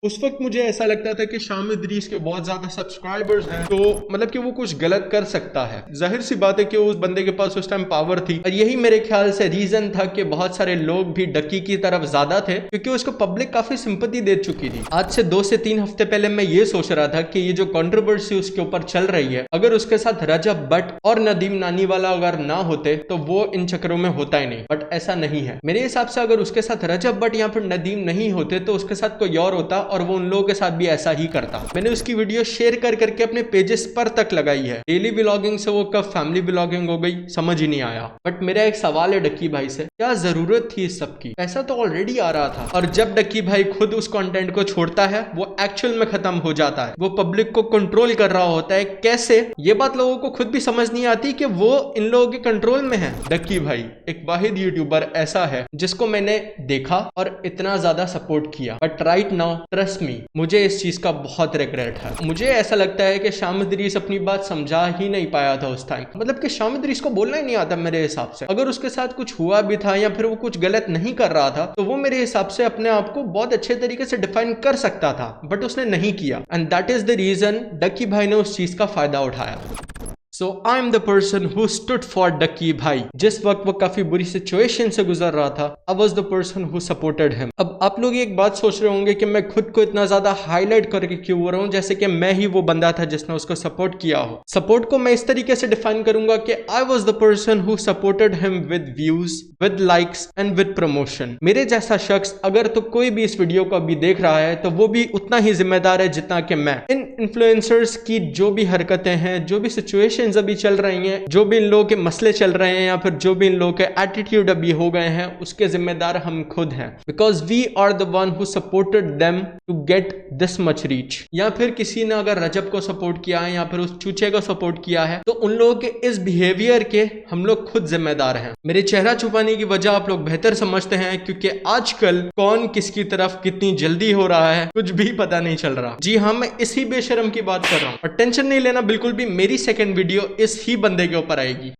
उस वक्त मुझे ऐसा लगता था कि शाम इदरीस के बहुत ज्यादा सब्सक्राइबर्स हैं, तो मतलब कि वो कुछ गलत कर सकता है। जाहिर सी बात है कि उस बंदे के पास उस टाइम पावर थी, और यही मेरे ख्याल से रीजन था कि बहुत सारे लोग भी डक्की की तरफ ज्यादा थे, क्योंकि उसको पब्लिक काफी सिंपैथी दे चुकी थी। आज से 2 से 3 हफ्ते पहले मैं ये सोच रहा था कि ये जो कंट्रोवर्सी उसके ऊपर चल रही है, अगर उसके साथ रजब बट और नदीम नानीवाला अगर ना होते तो वो इन चक्करों में होता ही नहीं। बट ऐसा नहीं है मेरे हिसाब से। अगर उसके साथ रजब बट या फिर नदीम नहीं होते तो उसके साथ कोई और होता, और वो उन लोगों के साथ भी ऐसा ही करता। मैंने उसकी वीडियो शेयर कर करके अपने पेजेस पर तक लगाई है। डेली व्लॉगिंग से वो कब फैमिली व्लॉगिंग हो गई समझ ही नहीं आया। बट मेरा एक सवाल है डक्की भाई से, क्या जरूरत थी इस सब की? पैसा तो ऑलरेडी आ रहा था, और जब डक्की भाई खुद उस कंटेंट को छोड़ता है वो एक्चुअल में खत्म हो जाता है। वो पब्लिक को कंट्रोल कर रहा होता है। कैसे? ये बात लोगों को खुद भी समझ नहीं आती कि वो इन लोगों के कंट्रोल में है। डक्की भाई एक वाहिद यूट्यूबर ऐसा है जिसको मैंने देखा और इतना ज्यादा सपोर्ट किया, but right now trust me, मुझे इस चीज का बहुत रिग्रेट है। मुझे ऐसा लगता है कि शाम इदरीस अपनी बात समझा ही नहीं पाया था उस टाइम। मतलब कि शाम इदरीस को बोलना ही नहीं आता मेरे हिसाब से। अगर उसके साथ कुछ हुआ भी था या फिर वो कुछ गलत नहीं कर रहा था, तो वो मेरे हिसाब से अपने आप को बहुत अच्छे तरीके से डिफाइन कर सकता था, बट उसने नहीं किया। And that is the reason Ducky भाई ने उस चीज का फायदा उठाया। So I'm the person who stood for Ducky भाई। जिस वक्त वो काफी बुरी सिचुएशन से गुजर रहा था, I was the person who supported him। अब आप लोग एक बात सोच रहे होंगे कि मैं खुद को इतना ज्यादा हाईलाइट करके क्यों हो रहा हूँ, जैसे कि मैं ही वो बंदा था जिसने उसको सपोर्ट किया हो। सपोर्ट को मैं इस तरीके से डिफाइन करूंगा कि I was the person who supported him with views, with likes and with promotion। मेरे जैसा शख्स अगर तो कोई भी इस वीडियो को अभी देख रहा है तो वो भी उतना ही जिम्मेदार है जितना कि मैं। इन इन्फ्लुएंसर्स की जो भी हरकतें हैं, जो भी सिचुएशन अभी चल रही हैं, जो भी इन लोगों के मसले चल रहे हैं, या फिर जो भी इन लोगों के एटीट्यूड अभी हो गए हैं, उसके जिम्मेदार हम खुद हैं। Because we are the one who supported them to get this much reach. या फिर किसी ने अगर रजब को सपोर्ट किया है या फिर उस चूचे को सपोर्ट किया है, तो उन लोगों के इस बिहेवियर के हम लोग खुद जिम्मेदार हैं। मेरे चेहरा छुपाने की वजह आप लोग बेहतर समझते हैं, क्योंकि आजकल कौन किसकी तरफ कितनी जल्दी हो रहा है कुछ भी पता नहीं चल रहा। जी हाँ, मैं इसी बेशरम की बात कर रहा हूँ, और टेंशन नहीं लेना बिल्कुल भी, मेरी सेकंड वीडियो इस ही बंदे के ऊपर आएगी।